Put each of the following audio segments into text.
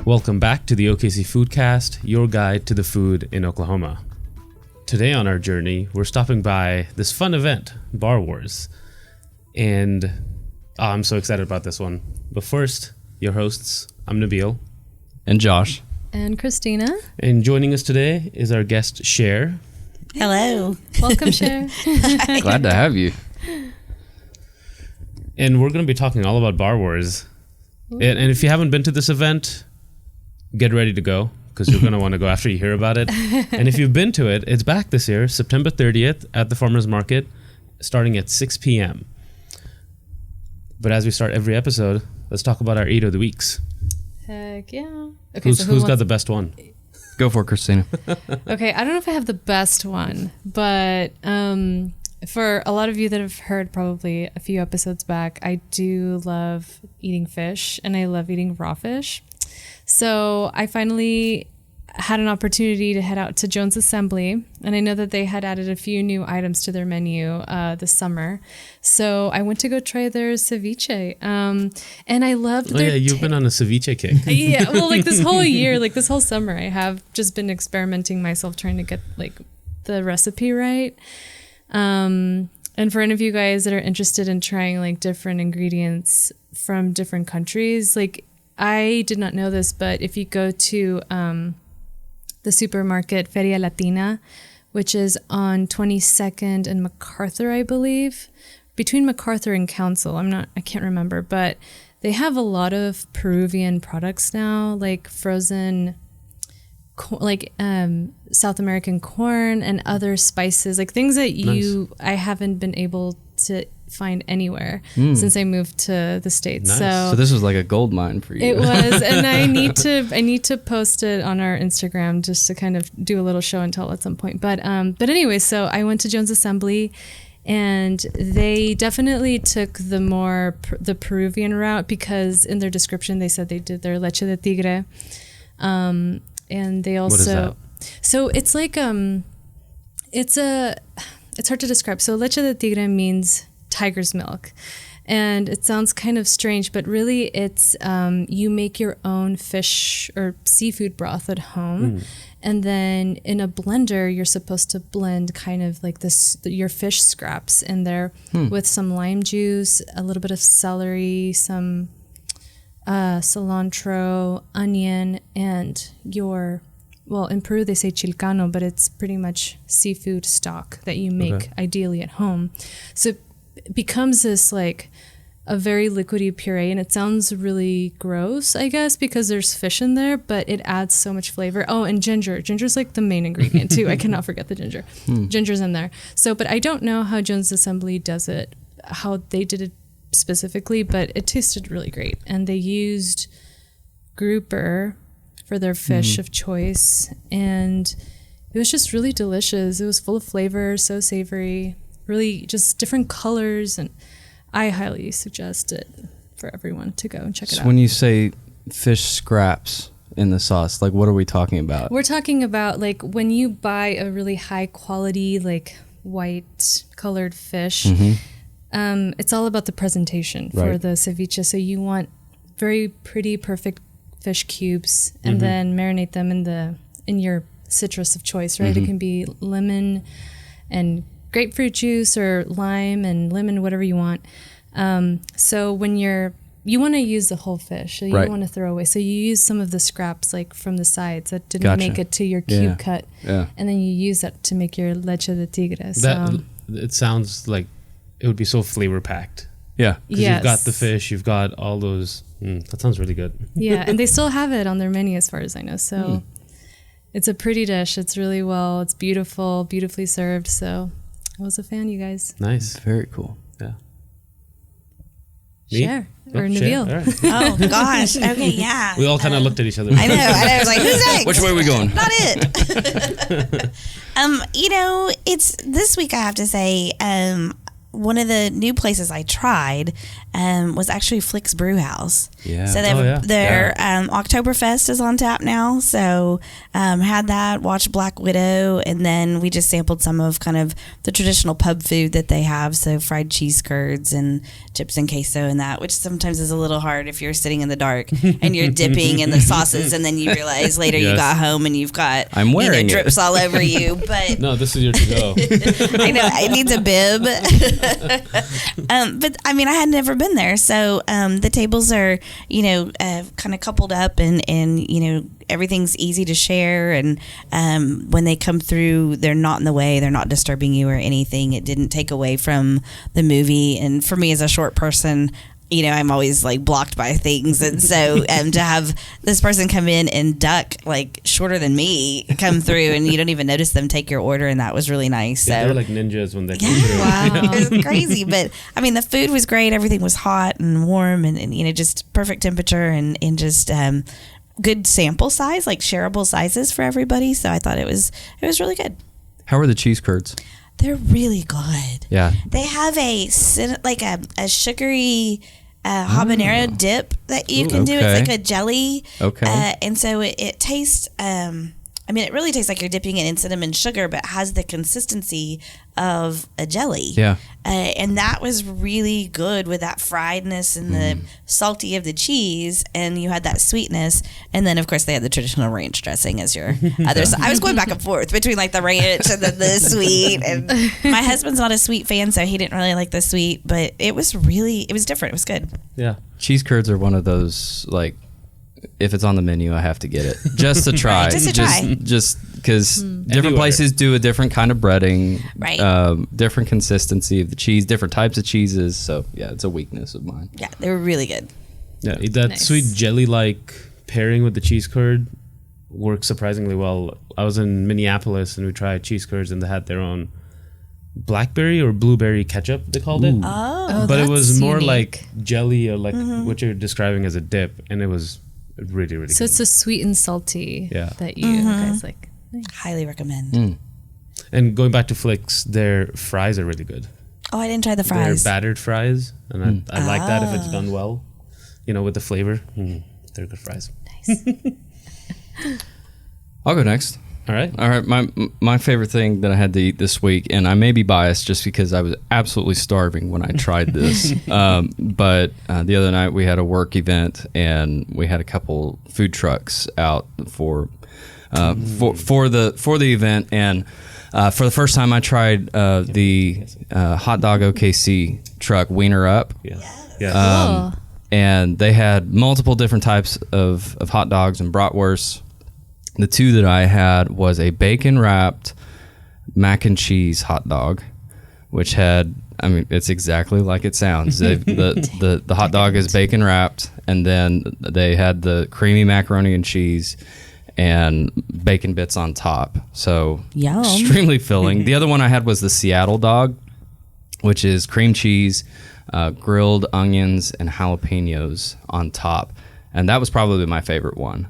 Welcome back to the OKC Foodcast, your guide to the food in Oklahoma. Today on our journey, we're stopping by this fun event, Bar Wars. And I'm so excited about this one. But first, your hosts, I'm Nabil. And Josh. And Christina. And joining us today is our guest, Cher. Hello. Welcome, Cher. Glad to have you. And we're going to be talking all about Bar Wars. And if you haven't been to this event, get ready to go, because you're going to want to go after you hear about it. And if you've been to it, it's back this year, September 30th at the Farmers Market, starting at 6 p.m. But as we start every episode, let's talk about our Eat of the Weeks. Heck yeah. Okay, Who's got the best one? Go for it, Christina. Okay, I don't know if I have the best one, but for a lot of you that have heard probably a few episodes back, I do love eating fish, and I love eating raw fish. So I finally had an opportunity to head out to Jones Assembly, and I know that they had added a few new items to their menu this summer. So I went to go try their ceviche, and I loved their... Oh yeah, you've been on a ceviche kick. Yeah, well, like this whole year, like this whole summer, I have just been experimenting myself, trying to get like the recipe right. And for any of you guys that are interested in trying like different ingredients from different countries, like I did not know this, but if you go to the supermarket Feria Latina, which is on 22nd and MacArthur, I believe, between MacArthur and Council, I can't remember, but they have a lot of Peruvian products now, like frozen, like South American corn and other spices, like things that I haven't been able to find anywhere since I moved to the States. Nice. So this was like a gold mine for you. It was, and I need to post it on our Instagram just to kind of do a little show and tell at some point. But anyway, so I went to Jones Assembly, and they definitely took the Peruvian route, because in their description they said they did their leche de tigre, and they also... What is that? So it's like it's hard to describe. So leche de tigre means tiger's milk, and it sounds kind of strange, but really it's you make your own fish or seafood broth at home, and then in a blender you're supposed to blend kind of like your fish scraps in there with some lime juice, a little bit of celery, some cilantro, onion, and in Peru they say chilcano, but it's pretty much seafood stock that you make ideally at home. So it becomes this like a very liquidy puree, and it sounds really gross, I guess, because there's fish in there, but it adds so much flavor. Oh, and ginger. Ginger's like the main ingredient too. I cannot forget the ginger. Ginger's in there. So, but I don't know how Jones Assembly does it, how they did it specifically, but it tasted really great. And they used grouper for their fish of choice, and it was just really delicious. It was full of flavor, so savory, really just different colors, and I highly suggest it for everyone to go and check it out. So when you say fish scraps in the sauce, like what are we talking about? We're talking about like when you buy a really high quality like white colored fish, it's all about the presentation for the ceviche. So you want very pretty, perfect fish cubes, and then marinate them in your citrus of choice, right? It can be lemon and grapefruit juice, or lime and lemon, whatever you want. So when you want to use the whole fish, so you don't want to throw away. So you use some of the scraps like from the sides that didn't make it to your cube cut, and then you use that to make your leche de tigre. So It sounds like it would be so flavor packed. Yeah. You've got the fish, you've got all those. That sounds really good. Yeah, and they still have it on their menu as far as I know. So it's a pretty dish. It's really it's beautiful, beautifully served. So I was a fan, you guys. Nice. Very cool. Yeah. Cher or Nabil. Right. Oh, gosh. Okay, yeah. We all kind of looked at each other. I know. I was like, who's next? Which way are we going? Not it. It's this week, I have to say, one of the new places I tried was actually Flick's Brew House. Yeah. So their Oktoberfest is on tap now. So had that, watched Black Widow, and then we just sampled some of kind of the traditional pub food that they have. So fried cheese curds and chips and queso and that, which sometimes is a little hard if you're sitting in the dark and you're dipping in the sauces, and then you realize later you got home and you've got drips all over you. But no, this is your to go. I know it needs a bib. But I mean, I had never been there, so the tables are kind of coupled up, and everything's easy to share, and when they come through, they're not in the way, they're not disturbing you or anything. It didn't take away from the movie, and for me as a short person, I'm always like blocked by things, and so to have this person come in and duck like shorter than me come through, and you don't even notice them take your order, and that was really nice. Yeah, so they're like ninjas when they come through. Wow, it was crazy, but I mean the food was great. Everything was hot and warm, and just perfect temperature, and just good sample size, like shareable sizes for everybody. So I thought it was really good. How are the cheese curds? They're really good. Yeah. They have a sugary habanero dip that you can do. It's like a jelly. Okay. And so it tastes, it really tastes like you're dipping it in cinnamon sugar, but has the consistency of a jelly. Yeah. And that was really good with that friedness and the salty of the cheese, and you had that sweetness. And then, of course, they had the traditional ranch dressing as your other side. I was going back and forth between like the ranch and then the sweet. And my husband's not a sweet fan, so he didn't really like the sweet, but it was different. It was good. Yeah. Cheese curds are one of those, like, if it's on the menu, I have to get it just to try. Right, just to try. Just because different Anywhere. places do a different kind of breading, Right. Different consistency of the cheese, different types of cheeses. So yeah, it's a weakness of mine. Yeah, they were really good. Yeah, that Nice. sweet jelly-like pairing with the cheese curd works surprisingly well. I was in Minneapolis and we tried cheese curds, and they had their own blackberry or blueberry ketchup, they called it. Oh, But it was that's more unique. like jelly, or like what you're describing as a dip, and it was really, really So good. it's a sweet and salty Yeah. that you guys like. Highly recommend. And going back to Flicks, their fries are really good. Oh, I didn't try the fries. They're battered fries, and I like that if it's done well, with the flavor. They're good fries. I'll go next. All right. All right, my favorite thing that I had to eat this week, and I may be biased just because I was absolutely starving when I tried this, but the other night we had a work event and we had a couple food trucks out for the event, and for the first time I tried the hot dog OKC truck Wiener Up. Yes. Yes. Cool. And they had multiple different types of hot dogs and bratwursts. The two that I had was a bacon wrapped mac and cheese hot dog, which had, it's exactly like it sounds. The hot dog is bacon wrapped, and then they had the creamy macaroni and cheese and bacon bits on top. So Yum. extremely filling. The other one I had was the Seattle dog, which is cream cheese, grilled onions, and jalapenos on top. And that was probably my favorite one.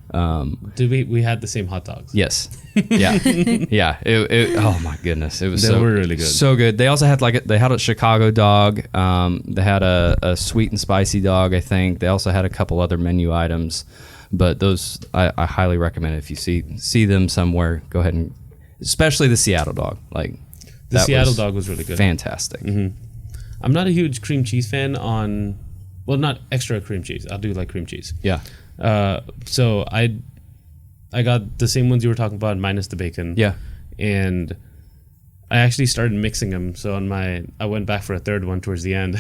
Did we had the same hot dogs? Yes. Yeah. Yeah. Oh my goodness. It was They were really good. So good. They also had they had a Chicago dog. They had a sweet and spicy dog, I think. They also had a couple other menu items. But those I highly recommend. If you see them somewhere, go ahead and, especially the Seattle dog. Like The Seattle dog was really good. Fantastic. I'm not a huge cream cheese fan well, not extra cream cheese. I'll do like cream cheese. Yeah. So I got the same ones you were talking about minus the bacon. Yeah. And I actually started mixing them. So I went back for a third one towards the end.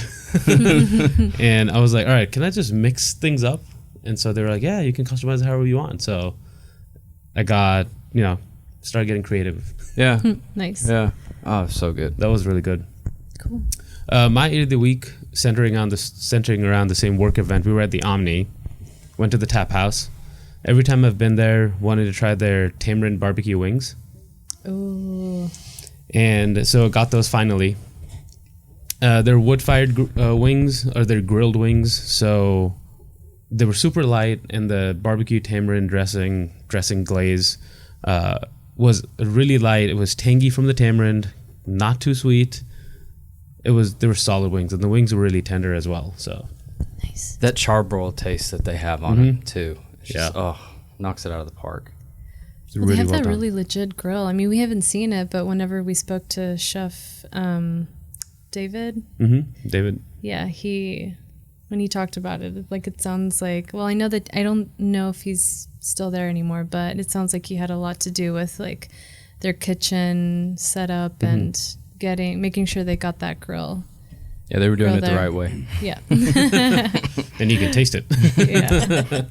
And I was like, all right, can I just mix things up? And so they were like, yeah, you can customize it however you want. So I got, started getting creative. Yeah. Nice. Yeah. Oh, so good. That was really good. Cool. My eat of the week, centering around the same work event. We were at the Omni, went to the Tap House. Every time I've been there, wanted to try their tamarind barbecue wings. Ooh. And so got those finally. They're wood-fired wings, or they're grilled wings. So they were super light, and the barbecue tamarind dressing glaze was really light. It was tangy from the tamarind, not too sweet. They were solid wings, and the wings were really tender as well. So Nice. That charbroil taste that they have on it too. It's just, knocks it out of the park. It's Well, really they have well that done. really legit grill. I mean, we haven't seen it, but whenever we spoke to Chef David, David. yeah, when he talked about it, like it sounds like, well, I don't know if he's still there anymore, but it sounds like he had a lot to do with like their kitchen setup and making sure they got that grill. Yeah, they were doing Grill it the there. right way. Yeah. And you can taste it. Yeah.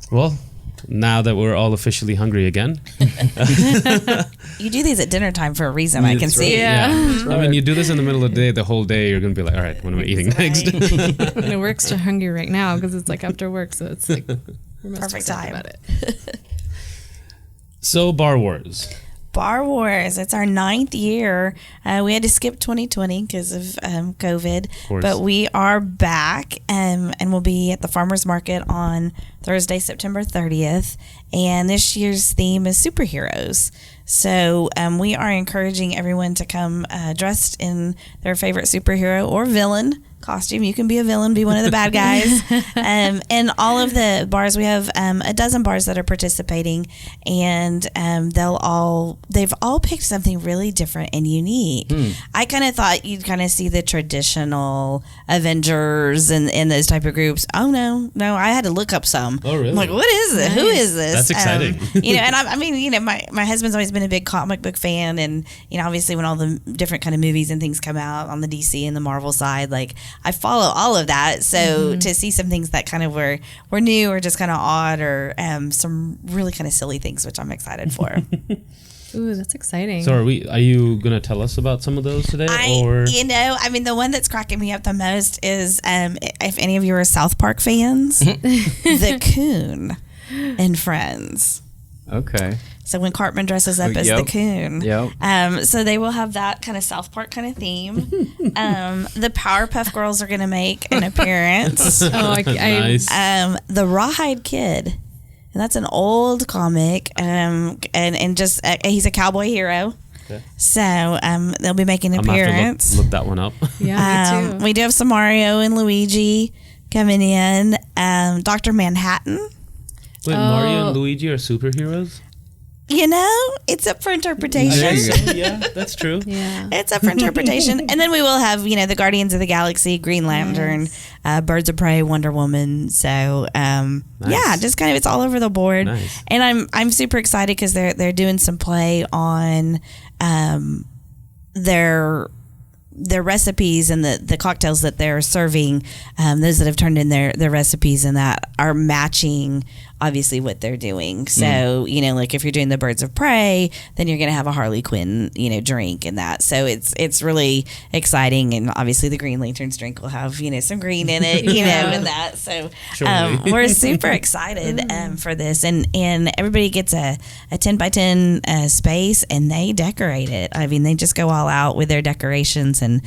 Well, now that we're all officially hungry again. You do these at dinner time for a reason, I can That's see. right. Yeah. I mean, you do this in the middle of the day, the whole day, you're going to be like, all right, what am I eating next? And we're extra hungry right now because it's like after work, so it's like we're most Perfect excited time. about it. So, Bar Wars. Bar Wars. It's our 9th year. We had to skip 2020 because of COVID, course. but we are back and we'll be at the Farmers Market on Thursday, September 30th. And this year's theme is superheroes. So we are encouraging everyone to come dressed in their favorite superhero or villain costume. You can be a villain, be one of the bad guys. And all of the bars, we have a dozen bars that are participating, and they've all picked something really different and unique. I kind of thought you'd kind of see the traditional Avengers and those type of groups. Oh no, I had to look up some. Oh, really? I'm like, what is it? Who is this? That's exciting. And I mean, my husband's always been a big comic book fan, and obviously when all the different kind of movies and things come out on the DC and the Marvel side, like I follow all of that. So to see some things that kind of were new or just kind of odd, or some really kind of silly things, which I'm excited for. Ooh, that's exciting. So, are you going to tell us about some of those today? I mean, the one that's cracking me up the most is if any of you are South Park fans, the Coon and Friends. Okay. So when Cartman dresses up as the Coon, so they will have that kind of South Park kind of theme. The Powerpuff Girls are going to make an appearance. Nice. The Rawhide Kid, and that's an old comic, and just he's a cowboy hero. Okay. So they'll be making an I'm going to appearance. have to look that one up. Yeah, me too. We do have some Mario and Luigi coming in. Dr. Manhattan. Wait, Mario and Luigi are superheroes? It's up for interpretation. There you go. Yeah, that's true. Yeah. It's up for interpretation. And then we will have, the Guardians of the Galaxy, Green Lantern, Birds of Prey, Wonder Woman. So, yeah, just kind of it's all over the board. Nice. And I'm super excited because they're doing some play on their recipes and the cocktails that they're serving. Those that have turned in their recipes and that are matching obviously what they're doing. So, like if you're doing the Birds of Prey, then you're going to have a Harley Quinn, drink and that. So it's really exciting. And obviously the Green Lantern's drink will have, some green in it, and that. So we're super excited for this. And everybody gets a 10 by 10 space and they decorate it. I mean, they just go all out with their decorations and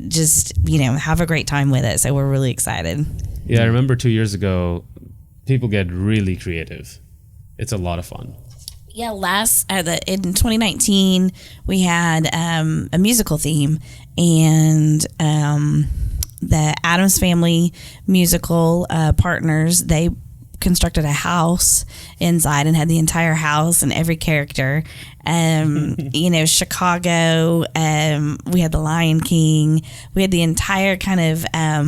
just, have a great time with it. So we're really excited. Yeah, I remember 2 years ago, people get really creative. It's a lot of fun. Yeah, in 2019 we had a musical theme, and the Addams Family musical partners, they constructed a house inside and had the entire house and every character. Chicago, we had the Lion King, we had the entire kind of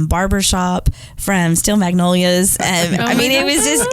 barbershop from Steel Magnolias. I mean, it was just,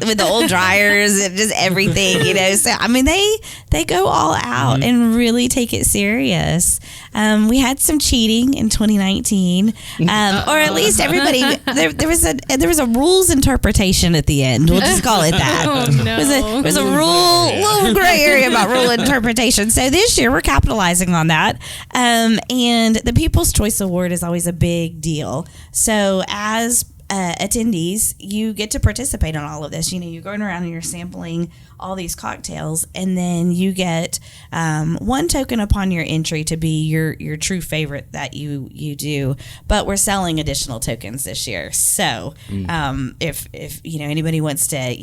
with the old dryers and just everything, So, I mean, they go all out and really take it serious. We had some cheating in 2019, or at least everybody, there was a rules interpretation at the end. We'll just call it that. Oh, no. It was a little gray area about rule interpretation. So this year we're capitalizing on that. And the People's Choice Award is always a big deal. So as attendees, you get to participate on all of this. You're going around and you're sampling all these cocktails, and then you get one token upon your entry to be your true favorite that you do. But we're selling additional tokens this year. So if anybody wants to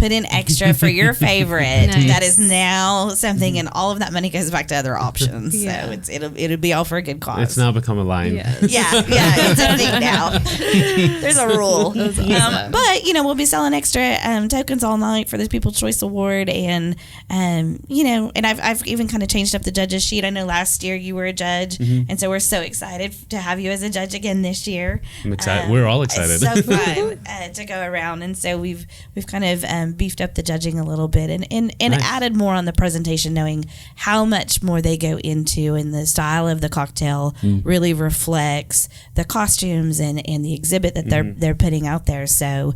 put in extra for your favorite. Nice. That is now something, and all of that money goes back to other options. Yeah. So it'll be all for a good cause. It's now become a line. Yes. Yeah, it's a thing now. There's a rule. But, we'll be selling extra tokens all night for the People's Choice Award. And, and I've even kind of changed up the judges sheet. I know last year you were a judge. And so we're so excited to have you as a judge again this year. I'm excited. We're all excited. It's so fun to go around. And so we've kind of beefed up the judging a little bit and Nice. added more on the presentation, knowing how much more they go into, and the style of the cocktail really reflects the costumes and the exhibit that they're putting out there. So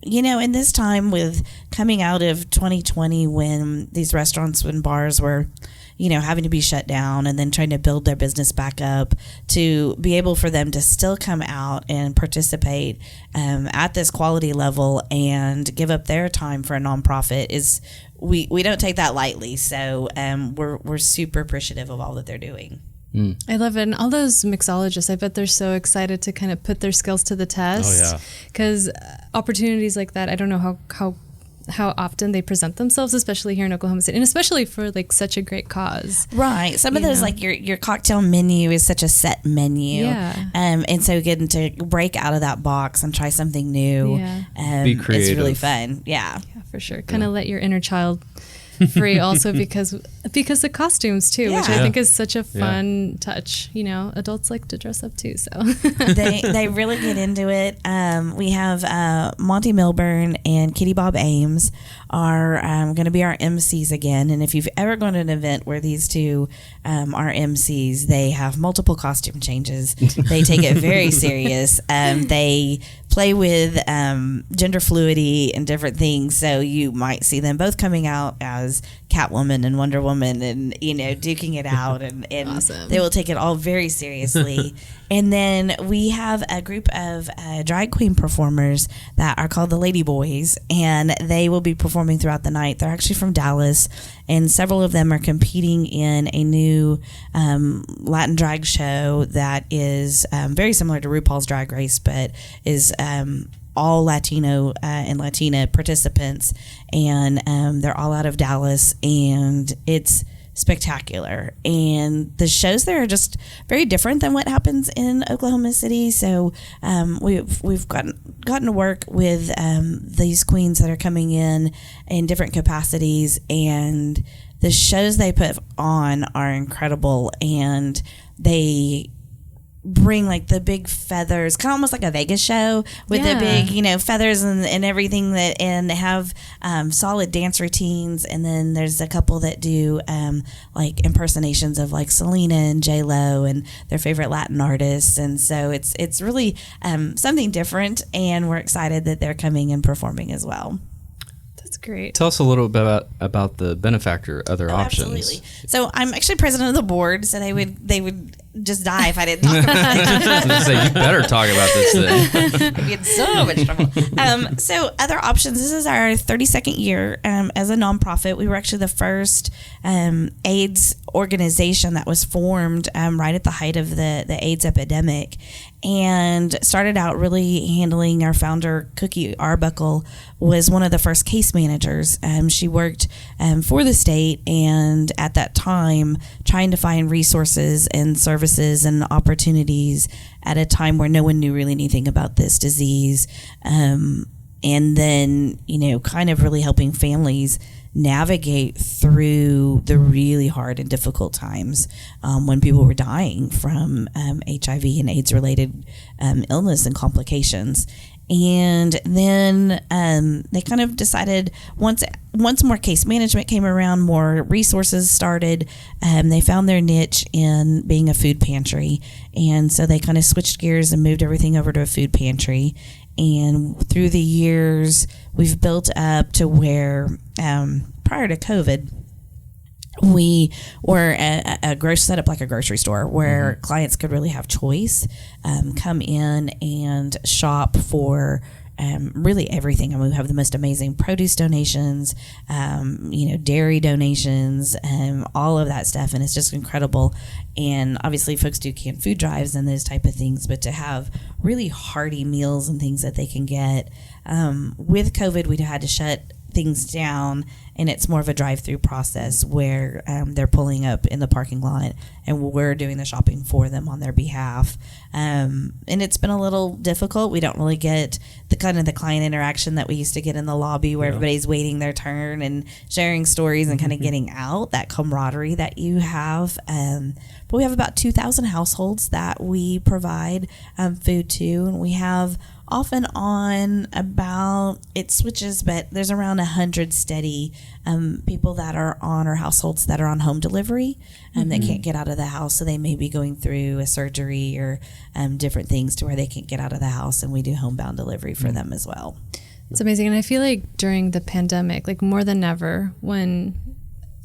in this time with coming out of 2020, when these restaurants and bars were having to be shut down and then trying to build their business back up, to be able for them to still come out and participate at this quality level and give up their time for a nonprofit is, we don't take that lightly. So we're super appreciative of all that they're doing. I love it. And all those mixologists, I bet they're so excited to kind of put their skills to the test. Oh, yeah. Because opportunities like that, I don't know how often they present themselves, especially here in Oklahoma City, and especially for like such a great cause. Right. Some of those, like your cocktail menu is such a set menu. Yeah. And so getting to break out of that box and try something new. Yeah. Be It's creative. really fun. Yeah. Yeah, for sure. Kind of let your inner child free also because the costumes too, which I Yeah. think is such a fun touch. Adults like to dress up too, so They really get into it. We have Monty Milburn and Kitty Bob Ames are going to be our MCs again. And if you've ever gone to an event where these two are MCs, they have multiple costume changes. They take it very serious. They play with gender fluidity and different things. So you might see them both coming out as Catwoman and Wonder Woman and, duking it out. And Awesome. they will take it all very seriously. And then we have a group of drag queen performers that are called the Lady Boys, and they will be performing throughout the night. They're actually from Dallas, and several of them are competing in a new Latin drag show that is very similar to RuPaul's Drag Race, but is all Latino and Latina participants, and they're all out of Dallas, and it's spectacular. And the shows there are just very different than what happens in Oklahoma City. So we've gotten to work with these queens that are coming in different capacities, and the shows they put on are incredible, and they bring like the big feathers, kind of almost like a Vegas show with the big, feathers and everything and they have solid dance routines. And then there's a couple that do like impersonations of like Selena and J-Lo and their favorite Latin artists. And so it's really something different, and we're excited that they're coming and performing as well. that's great. Tell us a little bit about the benefactor other options. Absolutely. So I'm actually president of the board, so they would just die if I didn't talk about it. I was gonna say, you better talk about this then. I'd be in so much trouble. So other options. This is our 32nd year as a nonprofit. We were actually the first AIDS organization that was formed right at the height of the AIDS epidemic, and started out really handling. Our founder, Cookie Arbuckle, was one of the first case managers. She worked for the state, and at that time trying to find resources and services and opportunities at a time where no one knew really anything about this disease. And then, kind of really helping families navigate through the really hard and difficult times when people were dying from HIV and AIDS related illness and complications. And then they kind of decided once more case management came around, more resources started, they found their niche in being a food pantry. And so they kind of switched gears and moved everything over to a food pantry. And through the years, we've built up to where prior to COVID, we were set up like a grocery store where clients could really have choice, come in and shop for really everything. I mean, we have the most amazing produce donations, dairy donations, all of that stuff. And it's just incredible. And obviously folks do canned food drives and those type of things, but to have really hearty meals and things that they can get. With COVID, we had to shut things down, and it's more of a drive-through process where they're pulling up in the parking lot and we're doing the shopping for them on their behalf. And it's been a little difficult. We don't really get the kind of the client interaction that we used to get in the lobby where everybody's waiting their turn and sharing stories and kind of getting out, that camaraderie that you have. But we have about 2,000 households that we provide food to, and we have often on about, it switches, but there's around 100 steady people that are on, or households that are on home delivery that can't get out of the house. So they may be going through a surgery or different things to where they can't get out of the house, and we do homebound delivery for them as well. It's amazing. And I feel like during the pandemic, like more than ever, and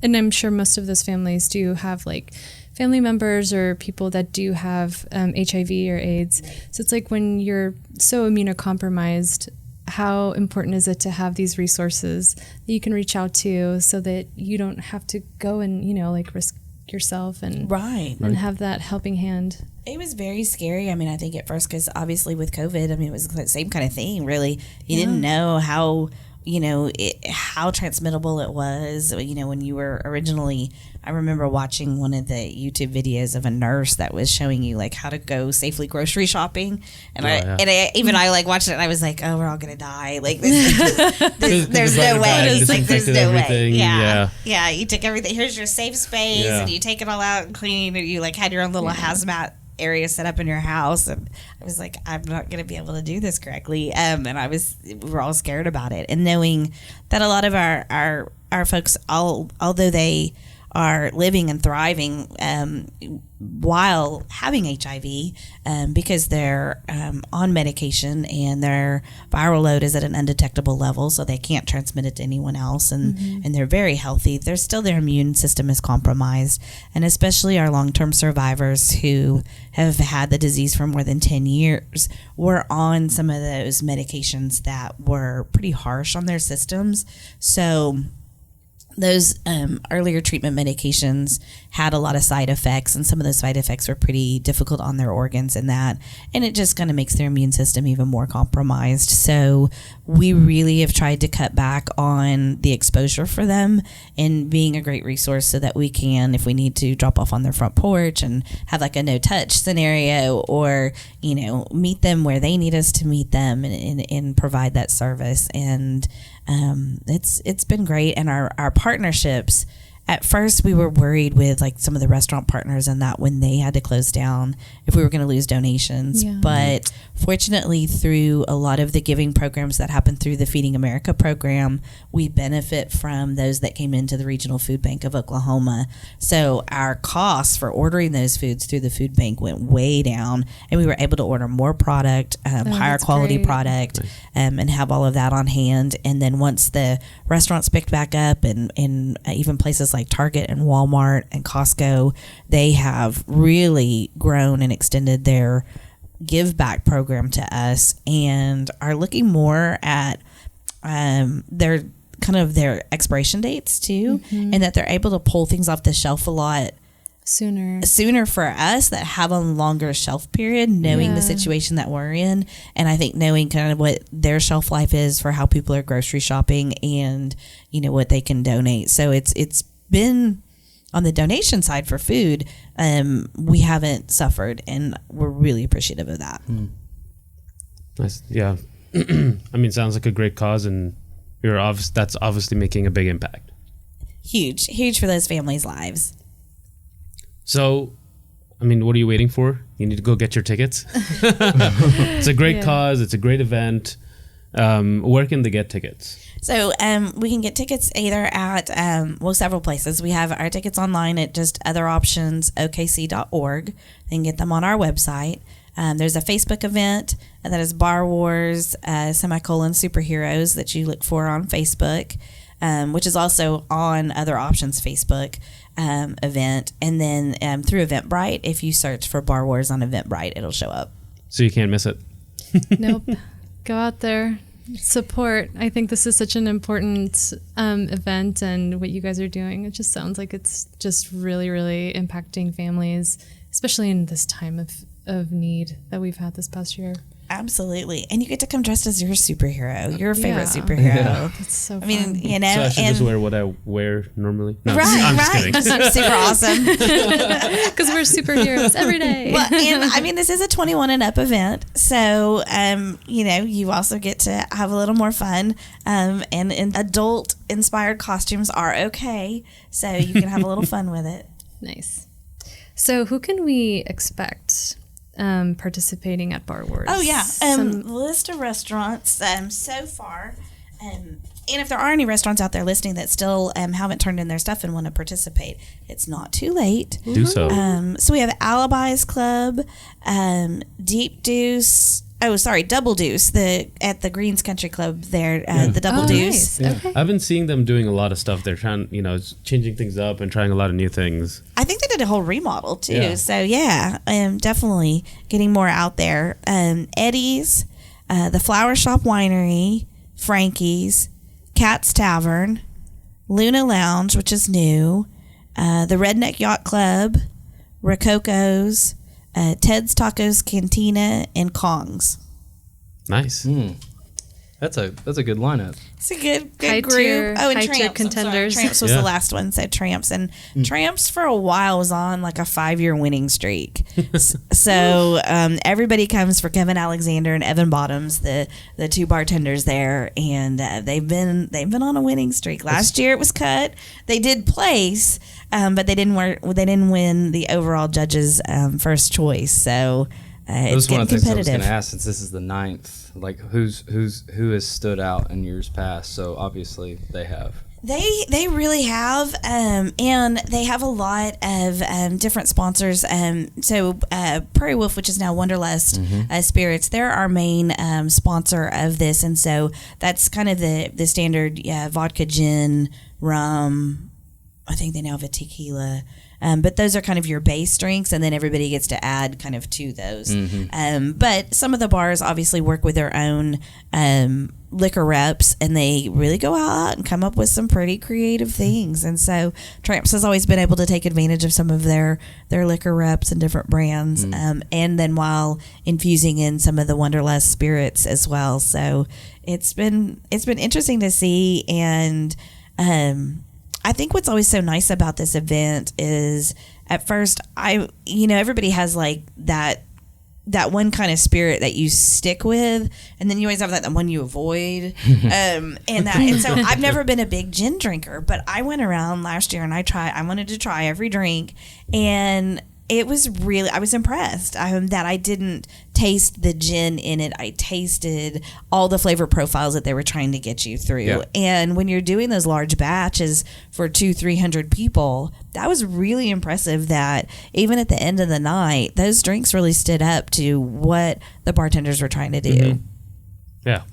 I'm sure most of those families do have like family members or people that do have HIV or AIDS. So it's like when you're so immunocompromised, how important is it to have these resources that you can reach out to so that you don't have to go and, risk yourself and have that helping hand? It was very scary. I mean, I think at first, because obviously with COVID, I mean, it was the same kind of thing, really. You didn't know how transmittable it was. When you were originally, I remember watching one of the YouTube videos of a nurse that was showing you like how to go safely grocery shopping, and I like watched it and I was like, oh, we're all gonna die. Like there's no way. Like there's no way. Yeah. You took everything. Here's your safe space, and you take it all out and clean, and you like had your own little hazmat area set up in your house, and I was like, I'm not going to be able to do this correctly, and we were all scared about it, and knowing that a lot of our folks, although they are living and thriving while having HIV, because they're on medication and their viral load is at an undetectable level, so they can't transmit it to anyone else, and they're very healthy. They're still, their immune system is compromised, and especially our long-term survivors who have had the disease for more than 10 years were on some of those medications that were pretty harsh on their systems. So those earlier treatment medications had a lot of side effects, and some of those side effects were pretty difficult on their organs and it just kind of makes their immune system even more compromised. So we really have tried to cut back on the exposure for them and being a great resource so that we can, if we need to, drop off on their front porch and have like a no-touch scenario, or, meet them where they need us to meet them and provide that service. And it's been great. And our partnerships, at first we were worried with like some of the restaurant partners and that when they had to close down, if we were going to lose donations. But fortunately, through a lot of the giving programs that happen through the Feeding America program, we benefit from those that came into the Regional Food Bank of Oklahoma. So our costs for ordering those foods through the food bank went way down, and we were able to order more product, higher quality product, and have all of that on hand. And then once the restaurants picked back up, and even places like Target and Walmart and Costco, they have really grown and extended their give back program to us, and are looking more at their expiration dates too, and that they're able to pull things off the shelf a lot sooner for us that have a longer shelf period, knowing the situation that we're in, and I think knowing kind of what their shelf life is for how people are grocery shopping, and what they can donate. So it's been, on the donation side for food, we haven't suffered, and we're really appreciative of that. Nice. Yeah. I mean, sounds like a great cause, and that's obviously making a big impact. Huge for those families' lives. So, I mean, what are you waiting for? You need to go get your tickets. It's a great cause. It's a great event. Where can they get tickets? So we can get tickets either at, several places. We have our tickets online at just otheroptionsokc.org. They can get them on our website. There's a Facebook event that is Bar Wars, Superheroes, that you look for on Facebook, which is also on Other Options Facebook event. And then through Eventbrite, if you search for Bar Wars on Eventbrite, it'll show up. So you can't miss it. Nope. Go out there, support. I think this is such an important event, and what you guys are doing, it just sounds like it's just really, really impacting families, especially in this time of need that we've had this past year. Absolutely. And you get to come dressed as your superhero, your favorite Yeah. superhero. Yeah. It's so I mean, fun. you know, So I should and just wear what I wear normally? No, right, I'm just right. kidding. Super awesome. Because we're superheroes every day. Well, and I mean, this is a 21 and up event, so you know, you also get to have a little more fun. And adult inspired costumes are okay, so you can have a little fun with it. Nice. So who can we expect participating at Bar Wars? Oh yeah, list of restaurants so far, and if there are any restaurants out there listening that still haven't turned in their stuff and want to participate, it's not too late. Do so. So we have Alibis Club, Deep Deuce. Oh, sorry, Double Deuce. At the Greens Country Club there, the Double Deuce. Nice. Okay. I've been seeing them doing a lot of stuff. They're trying, changing things up and trying a lot of new things. I think they did a whole remodel too. Yeah. So yeah, definitely getting more out there. Eddie's, the Flower Shop Winery, Frankie's, Cat's Tavern, Luna Lounge, which is new, the Redneck Yacht Club, Rococo's, Ted's Tacos Cantina, and Kong's. Nice. That's a good lineup. It's a good High group. tier- Oh, and high tier Tramps. contenders. Tramps was Yeah. the last one, so Tramps. And Tramps for a while was on like a 5-year winning streak. So everybody comes for Kevin Alexander and Evan Bottoms, the two bartenders there, and they've been on a winning streak. Last year it was cut. They did place, but they didn't win the overall judges' first choice. So That it's was one getting of the things I was competitive. going to ask, since this is the 9th. Like, who has stood out in years past? So obviously they have. They really have, and they have a lot of different sponsors. So Prairie Wolf, which is now Wonderlust Spirits, they're our main sponsor of this, and so that's kind of the standard vodka, gin, rum. I think they now have a tequila. But those are kind of your base drinks, and then everybody gets to add kind of to those. But some of the bars obviously work with their own liquor reps, and they really go out and come up with some pretty creative things. And so Tramps has always been able to take advantage of some of their liquor reps and different brands, and then while infusing in some of the Wonderlust spirits as well. So it's been interesting to see, and I think what's always so nice about this event is, at first, everybody has like that one kind of spirit that you stick with, and then you always have that one you avoid, and so I've never been a big gin drinker, but I went around last year and I wanted to try every drink, and it was really, I was impressed that I didn't taste the gin in it. I tasted all the flavor profiles that they were trying to get you through. Yeah. And when you're doing those large batches for 200-300 people, that was really impressive, that even at the end of the night, those drinks really stood up to what the bartenders were trying to do. Yeah.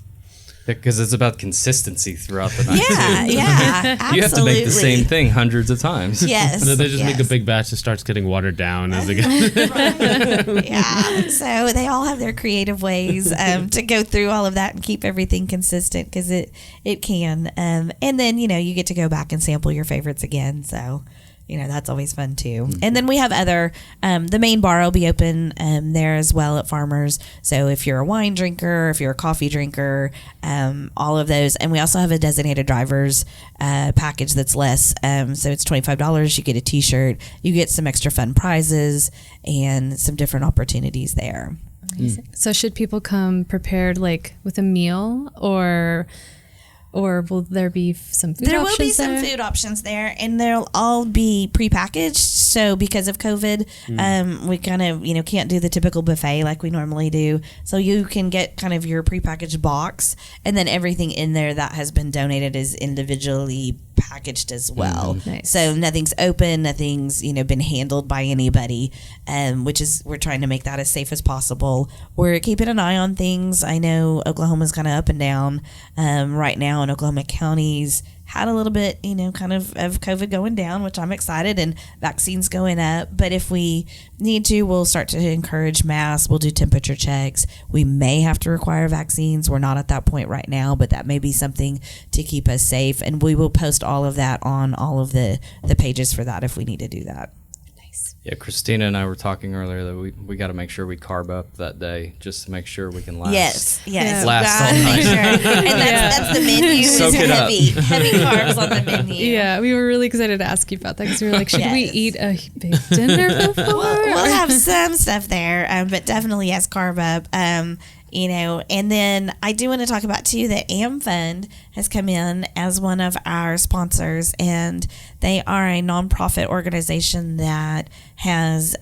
Because it's about consistency throughout the night. Yeah, too. yeah, absolutely. You have to make the same thing hundreds of times. Yes. And then they just make a yes. big batch that starts getting watered down as it gets. Yeah. So they all have their creative ways to go through all of that and keep everything consistent, because it can. And then, you get to go back and sample your favorites again. So, that's always fun too. And then we have other, the main bar will be open there as well at Farmers. So if you're a wine drinker, if you're a coffee drinker, all of those. And we also have a designated drivers package that's less. So it's $25. You get a t-shirt, you get some extra fun prizes and some different opportunities there. So should people come prepared, like with a meal, or will there be some food There options will be some there? food options there, and they'll all be prepackaged. So because of COVID, we kind of, can't do the typical buffet like we normally do. So you can get kind of your prepackaged box, and then everything in there that has been donated is individually packaged as well. Nice. So nothing's open, nothing's, been handled by anybody, we're trying to make that as safe as possible. We're keeping an eye on things. I know Oklahoma's kind of up and down right now, and Oklahoma counties had a little bit, kind of COVID going down, which I'm excited, and vaccines going up. But if we need to, we'll start to encourage masks. We'll do temperature checks. We may have to require vaccines. We're not at that point right now, but that may be something to keep us safe. And we will post all of that on all of the pages for that if we need to do that. Yeah, Christina and I were talking earlier that we got to make sure we carb up that day just to make sure we can last. Yes. Yeah. Last all Gotta make night. sure. And that's the menu Soak is it up. heavy carbs on the menu. Yeah, we were really excited to ask you about that because we were like, should we Yes. eat a big dinner before? We'll have some stuff there, but definitely yes, carb up. And then I do want to talk about too that AmFund has come in as one of our sponsors, and they are a nonprofit organization that has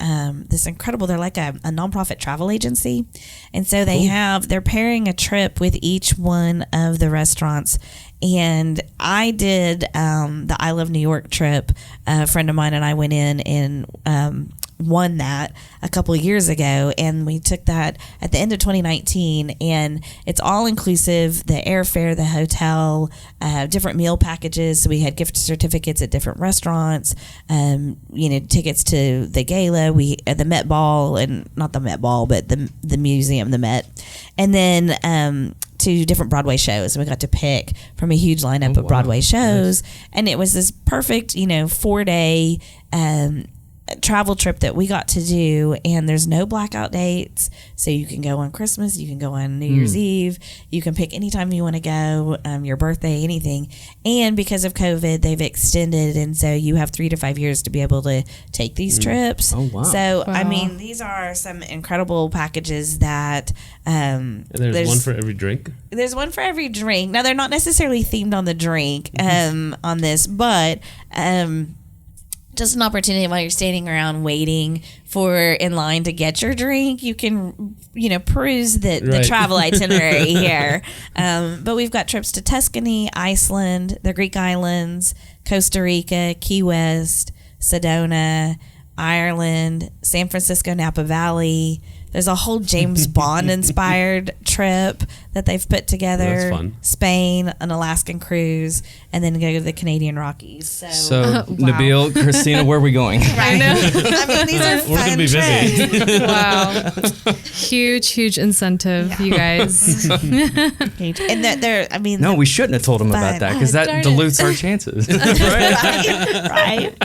this incredible. They're like a nonprofit travel agency, and so they're pairing a trip with each one of the restaurants. And I did the I Love New York trip. A friend of mine and I went in and won that a couple of years ago, and we took that at the end of 2019, and it's all inclusive, the airfare, the hotel, different meal packages. So we had gift certificates at different restaurants, tickets to the gala, the Met Ball, and not the Met Ball, but the museum, the Met, and then to different Broadway shows. And we got to pick from a huge lineup of Broadway shows. Nice. And it was this perfect, 4-day travel trip that we got to do, and there's no blackout dates, so you can go on Christmas, you can go on New Year's Eve, you can pick anytime you want to go, your birthday, anything. And because of COVID, they've extended, and so you have 3 to 5 years to be able to take these trips. Oh wow. So I mean, these are some incredible packages that and there's one for every drink. There's one for every drink. Now they're not necessarily themed on the drink on this, but just an opportunity while you're standing around waiting in line to get your drink, you can peruse the travel itinerary here. But we've got trips to Tuscany, Iceland, the Greek islands, Costa Rica, Key West, Sedona, Ireland, San Francisco, Napa Valley. There's a whole James Bond inspired trip that they've put together. That's fun. Spain, an Alaskan cruise, and then go to the Canadian Rockies. So wow. Nabil, Christina, where are we going? I know. I mean, these are We're fun gonna be trips. busy. Wow. Huge incentive, you guys. And they're, I mean, No, we shouldn't have told them about Fun. that because Darn that it. dilutes our chances. right?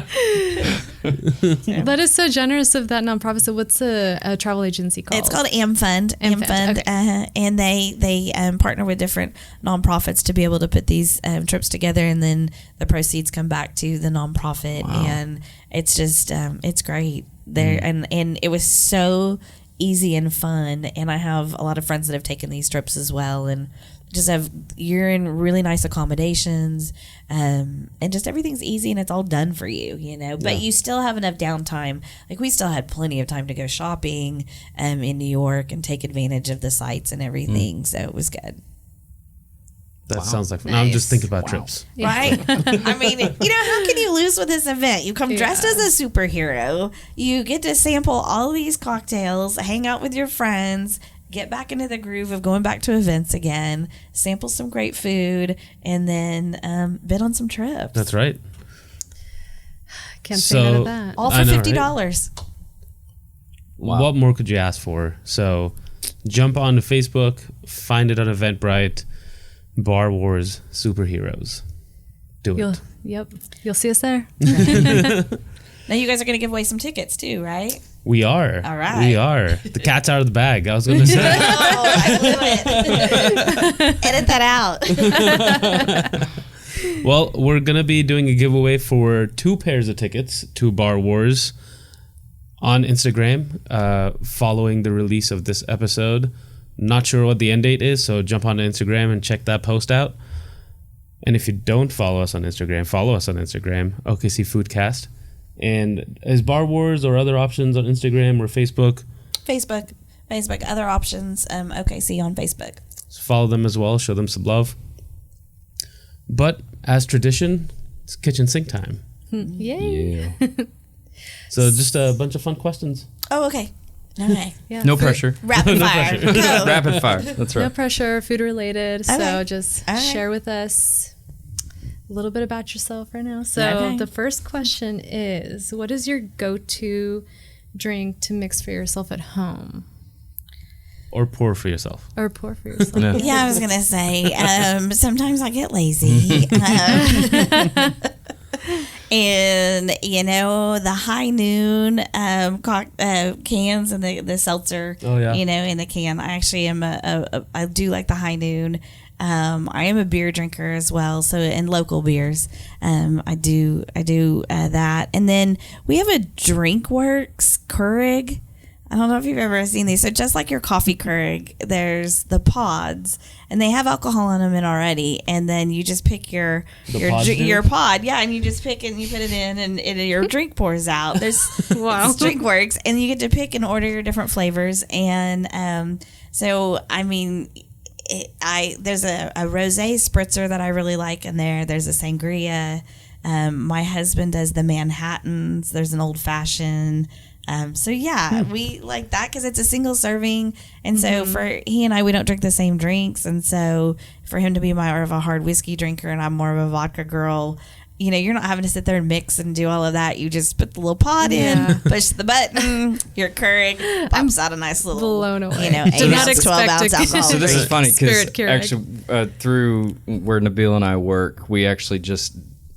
That is so generous of that nonprofit. So what's a travel agency called? It's called AmFund. AmFund, okay. And they partner with different nonprofits to be able to put these trips together, and then the proceeds come back to the nonprofit. Wow. And it's just it's great there, and it was so easy and fun. And I have a lot of friends that have taken these trips as well, and you're in really nice accommodations, and just everything's easy and it's all done for you, but you still have enough downtime. Like we still had plenty of time to go shopping in New York and take advantage of the sights and everything. So it was good. That Wow. sounds like fun. Now I'm just thinking about trips. Right? I mean, how can you lose with this event? You come dressed as a superhero. You get to sample all these cocktails, hang out with your friends, get back into the groove of going back to events again, sample some great food, and then bid on some trips. That's right. Can't say no So- to that. All I for know, $50. Wow. What more could you ask for? So jump onto Facebook, find it on Eventbrite, Bar Wars Superheroes. Do it. You'll see us there. Now you guys are going to give away some tickets too, right? We are. All right. We are. The cat's out of the bag. I was going to say. Oh, I blew it. Edit that out. Well, we're going to be doing a giveaway for 2 pairs of tickets to Bar Wars on Instagram following the release of this episode. Not sure what the end date is, so jump on Instagram and check that post out. And if you don't follow us on Instagram, follow us on Instagram, OKC Foodcast. And is Bar Wars or other options on Instagram or Facebook? Facebook. Other options. OKC on Facebook. So follow them as well. Show them some love. But as tradition, it's kitchen sink time. Yay. Yeah. So just a bunch of fun questions. Oh, okay. Okay. Yeah. No pressure. Rapid fire. Go. Rapid fire. That's No right. pressure, food related. So Okay. just All right. share with us little bit about yourself right now. So Okay. the first question is, what is your go-to drink to mix for yourself at home Or pour for yourself. or pour for yourself? Yeah, I was gonna say. Sometimes I get lazy, and the high noon cans and the seltzer. Oh, yeah. In the can. I actually am I do like the high noon. I am a beer drinker as well, so and local beers. I do that, and then we have a DrinkWorks Keurig. I don't know if you've ever seen these. So just like your coffee Keurig, there's the pods, and they have alcohol in them already. And then you just pick your pod, yeah, and you just pick and you put it in, and your drink pours out. There's Wow. it's DrinkWorks, and you get to pick and order your different flavors. And so I mean, there's a rosé spritzer that I really like in there. There's a sangria. My husband does the Manhattans. There's an old fashioned. So yeah, we like that because it's a single serving, and so for he and I, we don't drink the same drinks, and so for him to be more of a hard whiskey drinker and I'm more of a vodka girl, you're not having to sit there and mix and do all of that. You just put the little pod in, push the button, your Keurig pops out a nice little blown away. 8 Did not ounce, 12 ounce expect it. alcohol. So this is funny because Spirit Keurig. actually through where Nabil and I work, we actually just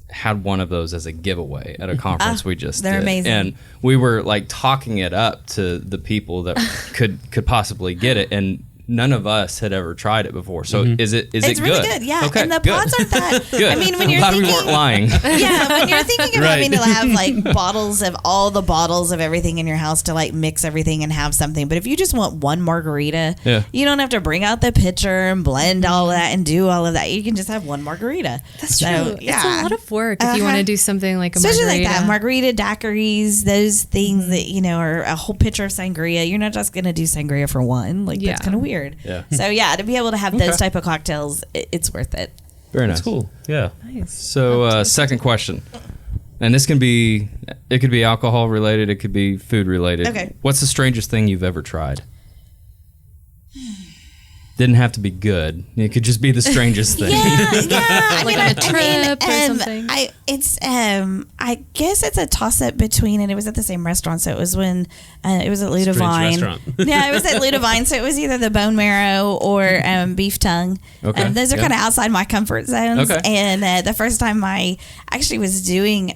had one of those as a giveaway at a conference we just they're did. amazing. And we were like talking it up to the people that could possibly get it, and none of us had ever tried it before. So is it It's really good, yeah. Okay, and the good. pods aren't that. Good. I mean, when I'm you're glad thinking, we weren't lying. yeah, when you're thinking of Right. having to have like bottles of all the bottles of everything in your house to like mix everything and have something. But if you just want one margarita, Yeah. you don't have to bring out the pitcher and blend all of that and do all of that. You can just have one margarita. That's So, true. Yeah. It's a lot of work if you want to do something like a Especially margarita. like that, margarita daiquiris, those things that, or a whole pitcher of sangria. You're not just going to do sangria for one. Like, Yeah. that's kind of weird. Yeah. So, yeah, to be able to have those type of cocktails, it's worth it. Very nice. That's cool. Yeah. Nice. So second question, and it could be alcohol related, it could be food related. Okay. What's the strangest thing you've ever tried? Didn't have to be good. It could just be the strangest thing. Yeah. I Like mean, on a trip or something? I guess it's a toss up between, and it was at the same restaurant. So it was when it was at Ludovine. restaurant. Yeah, it was at Ludovine. So it was either the bone marrow or beef tongue. Okay. Those are Yeah. kind of outside my comfort zones. Okay. And the first time I actually was doing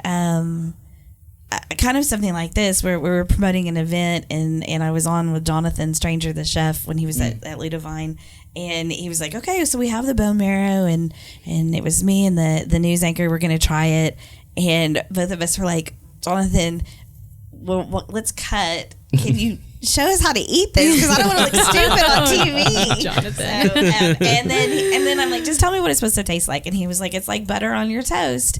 kind of something like this where we were promoting an event, and I was on with Jonathan Stranger, the chef, when he was at Ludovine, and he was like, okay, so we have the bone marrow, and it was me and the news anchor, we're going to try it, and both of us were like, Jonathan, well, let's cut. Can you show us how to eat this? Because I don't want to look stupid on TV. Jonathan. So, and then I'm like, just tell me what it's supposed to taste like. And he was like, it's like butter on your toast.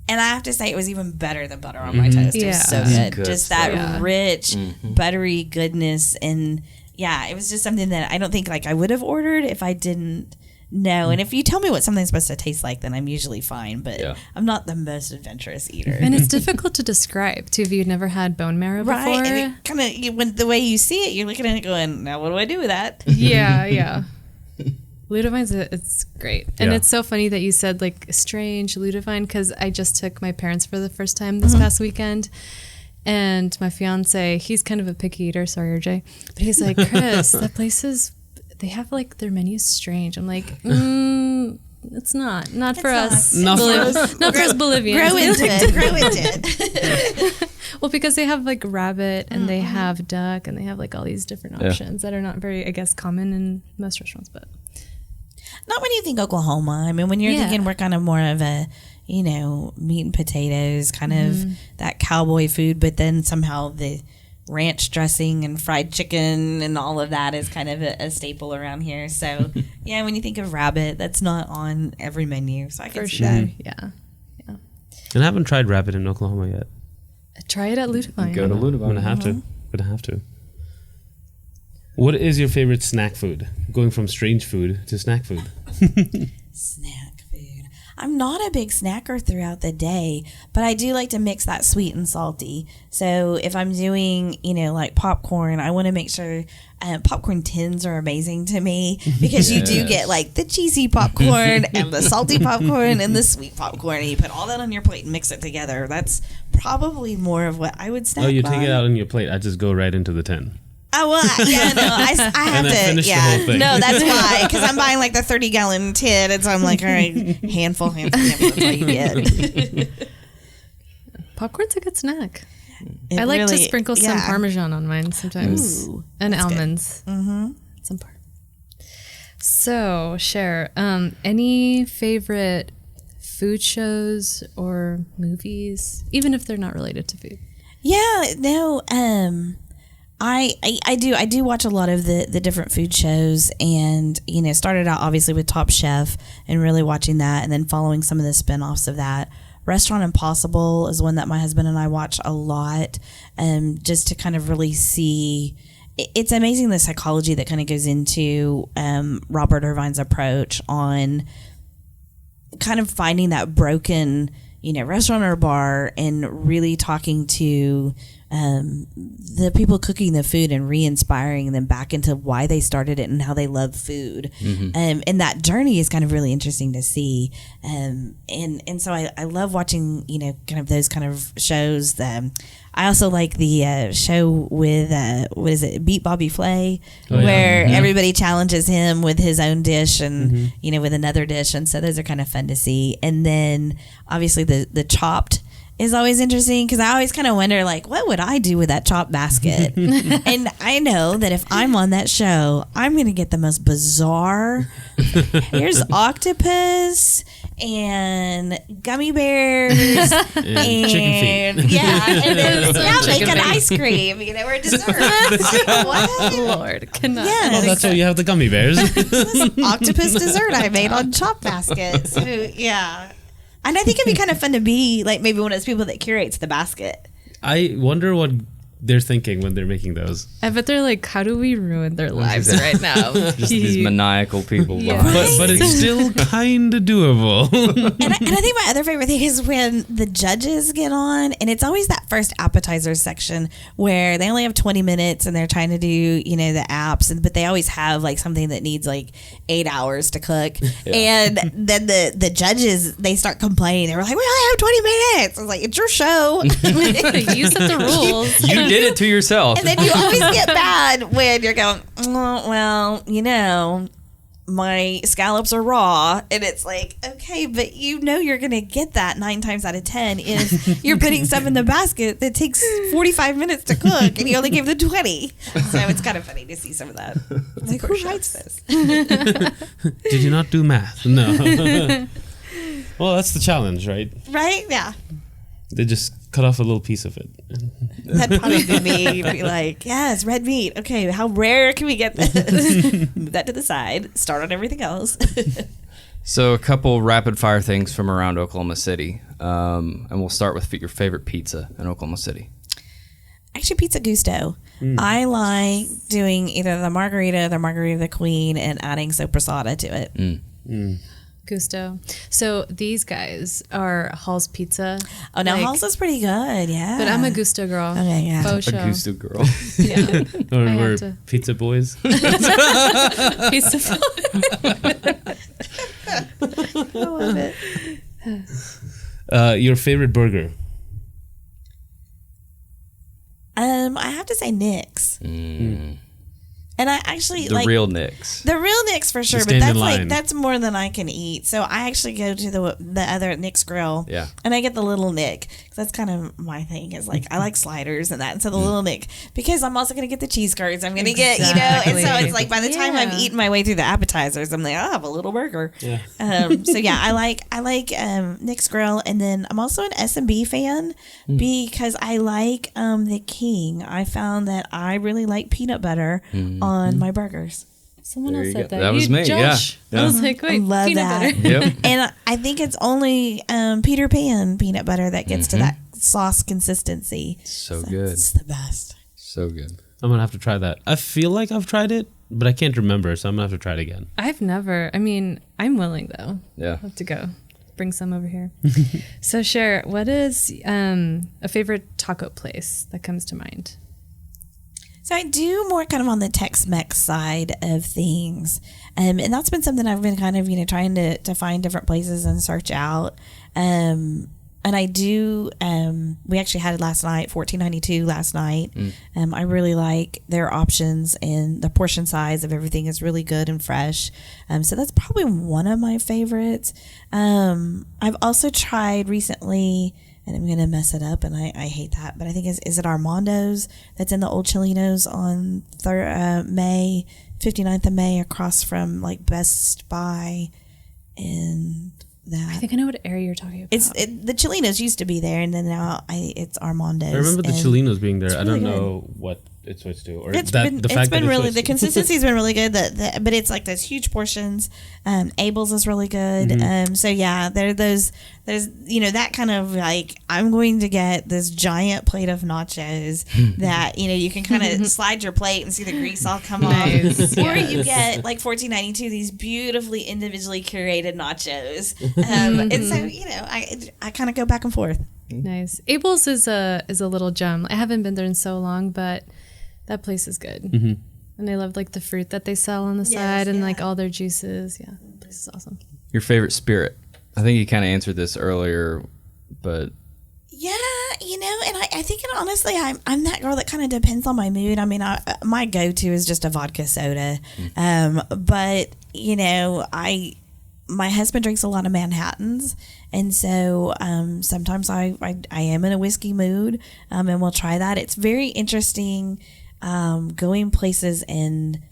And I have to say, it was even better than butter on my toast. It was so Yeah. good. Good Just stuff. that rich, buttery goodness. And yeah, it was just something that I don't think like I would have ordered if I didn't know. And if you tell me what something's supposed to taste like, then I'm usually fine. But Yeah. I'm not the most adventurous eater. And it's difficult to describe too if you've never had bone marrow before. Right. And it kind of, when the way you see it, you're looking at it going, now what do I do with that? Yeah. Ludovine's it's great. And Yeah. it's so funny that you said like strange Ludovine, because I just took my parents for the first time this past weekend. And my fiance, he's kind of a picky eater, sorry RJ, but he's like, Chris, that place they have like their menu's strange. I'm like, it's not for us. Not for us. Not for us Bolivians. Grow into it. Well, because they have like rabbit and they have duck and they have like all these different options that are not very, I guess, common in most restaurants, but Not when you think Oklahoma. I mean, when you're Yeah. thinking we're kind of more of a, meat and potatoes, kind of that cowboy food, but then somehow the ranch dressing and fried chicken and all of that is kind of a staple around here. So, yeah, when you think of rabbit, that's not on every menu. So I can for see sure. that. Yeah. And I haven't tried rabbit in Oklahoma yet. Try it at Ludovine. Go to I'm Ludovine. gonna have to. Gonna have to. What is your favorite snack food? Going from strange food to snack food. Snack food. I'm not a big snacker throughout the day, but I do like to mix that sweet and salty. So if I'm doing, like popcorn, I want to make sure popcorn tins are amazing to me because you do get like the cheesy popcorn and the salty popcorn and the sweet popcorn, and you put all that on your plate and mix it together. That's probably more of what I would snack. Oh, you on. take it out on your plate. I just go right into the tin. Oh, well, yeah, no, I have And then to, finish the whole thing. no, that's why, because I'm buying like the 30-gallon tin, and so I'm like, all right, handful, that's all you get. Popcorn's a good snack. It I like to really- sprinkle some yeah. Parmesan on mine sometimes. Ooh, and that's good. almonds. Mm-hmm. Some part. So, Cher, any favorite food shows or movies, even if they're not related to food? Yeah, no, I do watch a lot of the different food shows, and started out obviously with Top Chef and really watching that, and then following some of the spinoffs of that. Restaurant Impossible is one that my husband and I watch a lot, just to kind of really see. It's amazing the psychology that kind of goes into Robert Irvine's approach on kind of finding that broken restaurant or bar and really talking to the people cooking the food and re-inspiring them back into why they started it and how they love food. And that journey is kind of really interesting to see. And so I love watching, kind of those kind of shows. I also like the show with, what is it, Beat Bobby Flay, where everybody challenges him with his own dish and, with another dish. And so those are kind of fun to see. And then obviously the Chopped is always interesting because I always kind of wonder, like, what would I do with that Chopped basket? And I know that if I'm on that show, I'm going to get the most bizarre. Here's octopus and gummy bears And chicken feet. Yeah, and then make Chicken an feet. ice cream, or dessert. What? Lord, cannot. Yeah. Well, that's why you have the gummy bears. Octopus dessert I made on Chopped basket. So yeah. And I think it'd be kind of fun to be like maybe one of those people that curates the basket. I wonder what they're thinking when they're making those. I bet they're like, how do we ruin their lives right now? Just these maniacal people. Yeah. behind But it's still kind of doable. And I think my other favorite thing is when the judges get on, and it's always that first appetizer section where they only have 20 minutes and they're trying to do, the apps, but they always have like something that needs like 8 hours to cook. And then the judges, they start complaining. They were like, we only have 20 minutes. I was like, it's your show. You set the rules. You did it to yourself. And then you always get mad when you're going, oh, well, my scallops are raw. And it's like, okay, but you're going to get that 9 times out of 10 if you're putting stuff in the basket that takes 45 minutes to cook and you only gave them 20. So it's kind of funny to see some of that. It's like, who writes this? Did you not do math? No. Well, that's the challenge, right? Right? Yeah. They just cut off a little piece of it. That'd probably be me. Be like, yes, red meat. Okay, how rare can we get this? Move that to the side. Start on everything else. So a couple rapid fire things from around Oklahoma City. And we'll start with your favorite pizza in Oklahoma City. Actually, Pizza Gusto. I like doing either the margarita queen, and adding sopressata to it. Gusto. So these guys are Hall's Pizza. Oh, no, Hall's is pretty good, yeah. But I'm a Gusto girl. Okay, yeah. Faux A show. Gusto girl. Yeah. Or I we're have to. pizza boys. Pizza. I love it. Your favorite burger? I have to say Nick's. And I actually The real Nick's. The real Nick's for sure, but stand in that's line. like that's more than I can eat. So I actually go to the other Nick's Grill, Yeah. and I get the little Nick. 'Cause that's kind of my thing. Is like I like sliders and that, and so the little Nick, because I'm also gonna get the cheese curds. I'm gonna get and so Exactly. it's like by the time I'm Yeah. eating my way through the appetizers, I'm like, I'll have a little burger. Yeah. So yeah, I like Nick's Grill, and then I'm also an S&B fan because I like the King. I found that I really like peanut butter on my burgers. Someone There else you said go. that. That was me, Josh. yeah. I was like, wait, I love peanut that. butter. Yep. And I think it's only Peter Pan peanut butter that gets to that sauce consistency. So good. It's the best. So good. I'm gonna have to try that. I feel like I've tried it, but I can't remember, so I'm gonna have to try it again. I've never. I mean, I'm willing though. Yeah. I'll have to go. bring some over here. So Cher, what is a favorite taco place that comes to mind? So I do more kind of on the Tex-Mex side of things. And that's been something I've been kind of, trying to find different places and search out. And I do, we actually had it last night, $14.92 last night. I really like their options, and the portion size of everything is really good and fresh. So that's probably one of my favorites. I've also tried recently, and I'm going to mess it up, and I hate that, but I think is it Armando's that's in the old Cholinos on 59th of May across from like Best Buy and that. I think I know what area you're talking about. The Cholinos used to be there, and then now it's Armando's. I remember the Cholinos being there. I don't really know what it switched to, or the consistency's been really good. But it's like those huge portions. Abel's is really good. So yeah, there's that kind of like, I'm going to get this giant plate of nachos that you can kind of slide your plate and see the grease all come off, or you get like $14.92 these beautifully individually curated nachos. And so I kind of go back and forth. Nice. Abel's is a little gem. I haven't been there in so long, but that place is good. And I love like the fruit that they sell on the side and like all their juices. Yeah, that place is awesome. Your favorite spirit? I think you kind of answered this earlier, but yeah, and I think honestly, I'm that girl that kind of depends on my mood. I mean, my go-to is just a vodka soda, but my husband drinks a lot of Manhattans, and so sometimes I am in a whiskey mood, and we'll try that. It's very interesting going places, and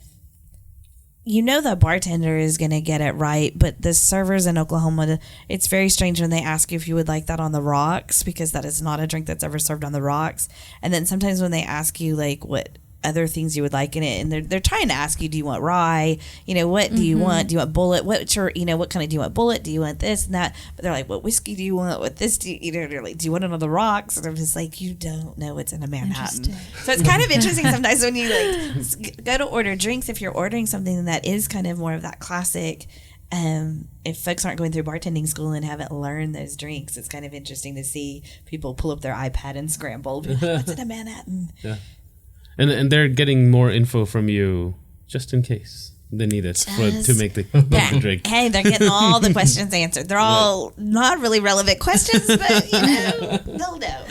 the bartender is going to get it right, but the servers in Oklahoma, it's very strange when they ask you if you would like that on the rocks, because that is not a drink that's ever served on the rocks. And then sometimes when they ask you like what other things you would like in it, and they're trying to ask you, do you want rye, what do you want, do you want bullet, what kind of, do you want bullet, do you want this and that, but they're like, what whiskey do you want, what this do you, they're like, do you want it on the rocks? And I'm just like, you don't know what's in a Manhattan. So it's kind of interesting sometimes when you like go to order drinks, if you're ordering something that is kind of more of that classic, if folks aren't going through bartending school and haven't learned those drinks, it's kind of interesting to see people pull up their iPad and scramble, be like, what's in a Manhattan? Yeah. And they're getting more info from you just in case they need it to make the drink. Hey, they're getting all the questions answered. They're all not really relevant questions, but they'll know.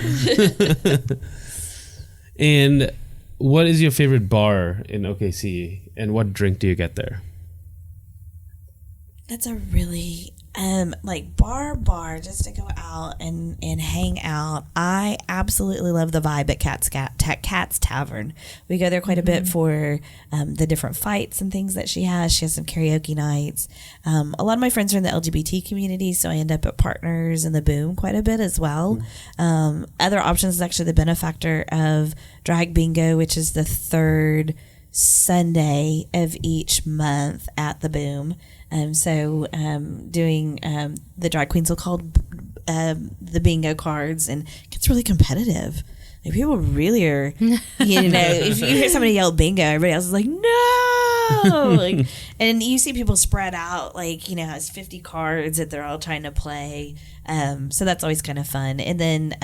And what is your favorite bar in OKC, and what drink do you get there? That's a really like bar just to go out and hang out. I absolutely love the vibe at Cat's Tavern. We go there quite a bit for the different fights and things that she has. She has some karaoke nights. A lot of my friends are in the LGBT community, so I end up at Partners and the Boom quite a bit as well. Other options is actually the benefactor of Drag Bingo, which is the third Sunday of each month at the Boom. Doing the drag queens will call the bingo cards, and it gets really competitive. Like, people really are, if you hear somebody yell bingo, everybody else is like, no! Like, and you see people spread out, like, has 50 cards that they're all trying to play. So that's always kind of fun. And then,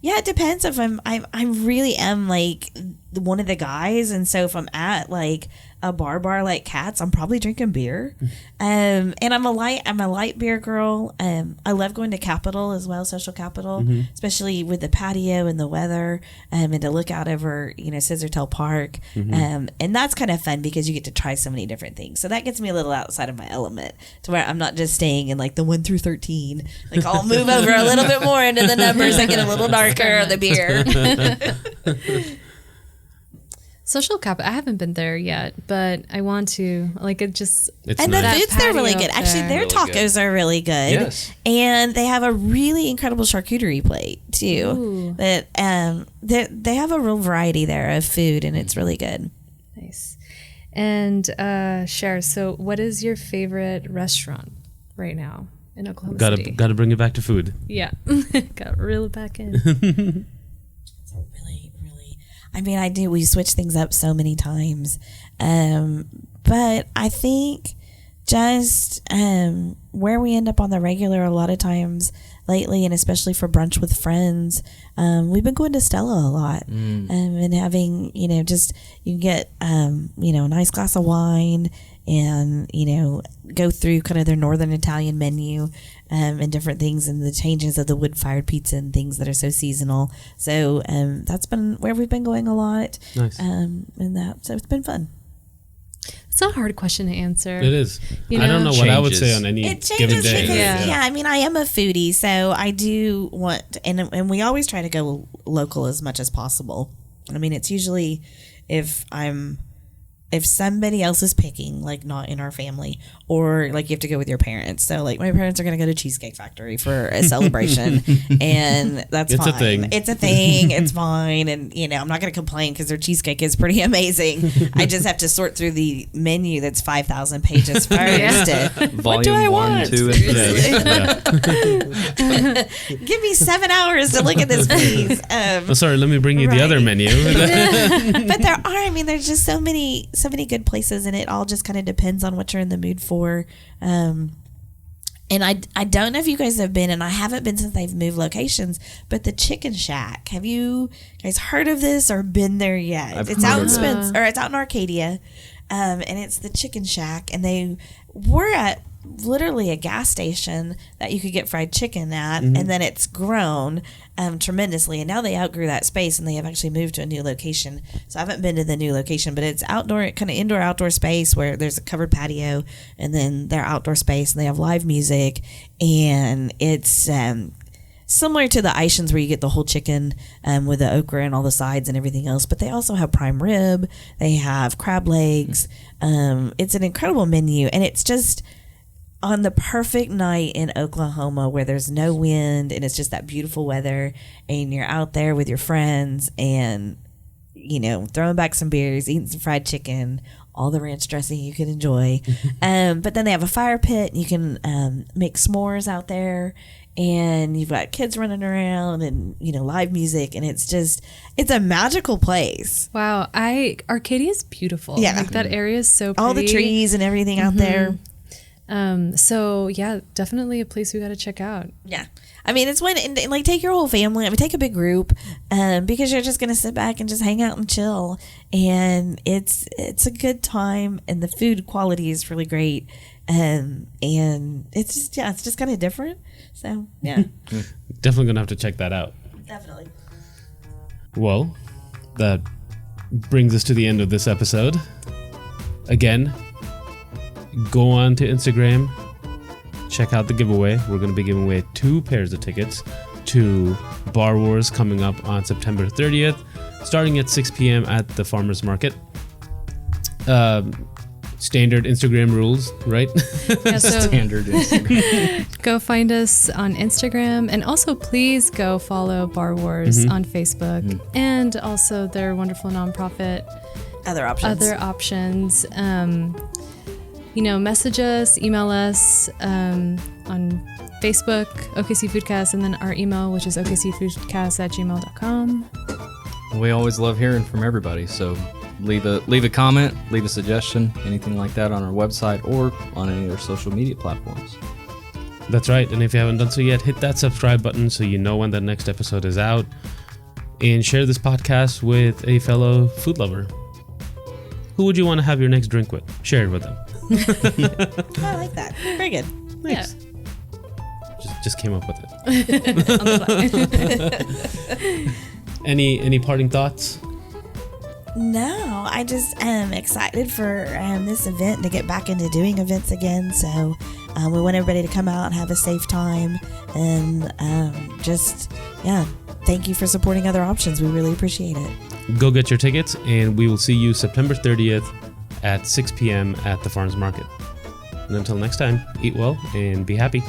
it depends if I really am like one of the guys. And so if I'm at like a bar like Cat's, I'm probably drinking beer. And I'm a light beer girl. I love going to Capitol as well, Social Capital, especially with the patio and the weather, and to look out over, Scissortail Park. And that's kind of fun because you get to try so many different things. So that gets me a little outside of my element, to where I'm not just staying in like the 1 through 13. Like, I'll move over a little bit more into the numbers and get a little darker on the beer. Social Capital, I haven't been there yet, but I want to. Like, it just... And the food's there really good. Actually, their tacos are really good. Yes. And they have a really incredible charcuterie plate, too. That they have a real variety there of food, and it's really good. Nice. And Cher, so what is your favorite restaurant right now in Oklahoma City? Gotta bring it back to food. Yeah. Gotta reel it back in. I mean, we switch things up so many times. But I think just where we end up on the regular a lot of times lately, and especially for brunch with friends, we've been going to Stella a lot, and having, just you can get a nice glass of wine and go through kind of their northern Italian menu, and different things, and the changes of the wood-fired pizza and things that are so seasonal. So that's been where we've been going a lot. Nice. So it's been fun. It's not a hard question to answer. It is. You I don't know what I would Changes. say on any It given changes day. because, Yeah. I mean, I am a foodie, so I do want, and we always try to go local as much as possible. I mean, it's usually if somebody else is picking, like not in our family, or like you have to go with your parents. So like my parents are going to go to Cheesecake Factory for a celebration, and that's It's a fine. thing. It's a thing. It's fine. And, I'm not going to complain because their cheesecake is pretty amazing. I just have to sort through the menu that's 5,000 pages first. Volume What do I 1, want? 2, and 3. Yes, yeah. Give me 7 hours to look at this, please. Oh, sorry, let me bring you the other Right. menu. But there's just so many good places, and it all just kind of depends on what you're in the mood for. And I don't know if you guys have been, and I haven't been since they've moved locations, but the Chicken Shack, have you guys heard of this or been there yet? I've It's heard out in of it. it's out in Arcadia, and it's the Chicken Shack, and they were at literally a gas station that you could get fried chicken at, and then it's grown tremendously, and now they outgrew that space, and they have actually moved to a new location. So I haven't been to the new location, but it's outdoor, kind of indoor outdoor space where there's a covered patio, and then their outdoor space, and they have live music, and it's similar to the Ishans where you get the whole chicken with the okra and all the sides and everything else, but they also have prime rib, they have crab legs. It's an incredible menu, and it's just on the perfect night in Oklahoma where there's no wind and it's just that beautiful weather, and you're out there with your friends and throwing back some beers, eating some fried chicken, all the ranch dressing you can enjoy. But then they have a fire pit, and you can make s'mores out there, and you've got kids running around, and live music, and it's a magical place. Wow, Arcadia is beautiful. Yeah. Like, that area is so pretty. All the trees and everything out there. So yeah, definitely a place we got to check out. Yeah. I mean, it's and like take your whole family. I mean, take a big group, because you're just going to sit back and just hang out and chill. And it's a good time, and the food quality is really great. And it's just kind of different. So, yeah. Definitely going to have to check that out. Definitely. Well, that brings us to the end of this episode. Again, go on to Instagram, check out the giveaway. We're going to be giving away 2 pairs of tickets to Bar Wars coming up on September 30th, starting at 6 p.m. at the Farmers Market. Standard Instagram rules, right? Yeah, so Standard Instagram. go find us on Instagram, and also please go follow Bar Wars on Facebook, and also their wonderful nonprofit Other options. Message us, email us on Facebook, OKC Foodcast, and then our email, which is okcfoodcast@gmail.com. We always love hearing from everybody, so leave a comment, leave a suggestion, anything like that on our website or on any of our social media platforms. That's right. And if you haven't done so yet, hit that subscribe button so you know when the next episode is out. And share this podcast with a fellow food lover. Who would you want to have your next drink with? Share it with them. I like that. Very good. Thanks. Just came up with it. On the fly. Any parting thoughts? No, I just am excited for this event, to get back into doing events again. So we want everybody to come out and have a safe time, and thank you for supporting Other Options. We really appreciate it. Go get your tickets, and we will see you September 30th at 6 p.m. at the Farmers Market. And until next time, eat well and be happy.